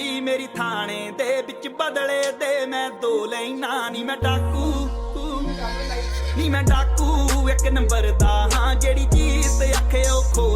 खड़ी मेरी थाने दे बिच बदले दे मैं दो लाइना नी मैं डाकू नी मैं डाकू एक नंबर दा हां जेड़ी चीज ते आखे ओ खो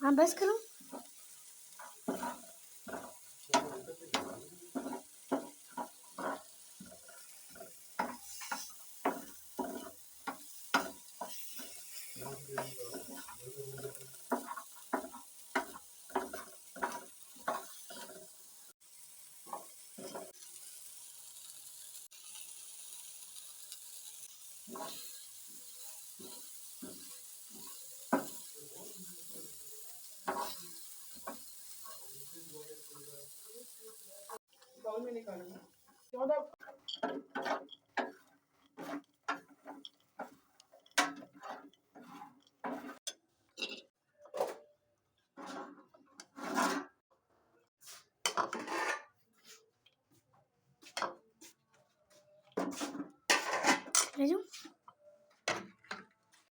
हाँ बस करो। बाउल में निकालूंगा 14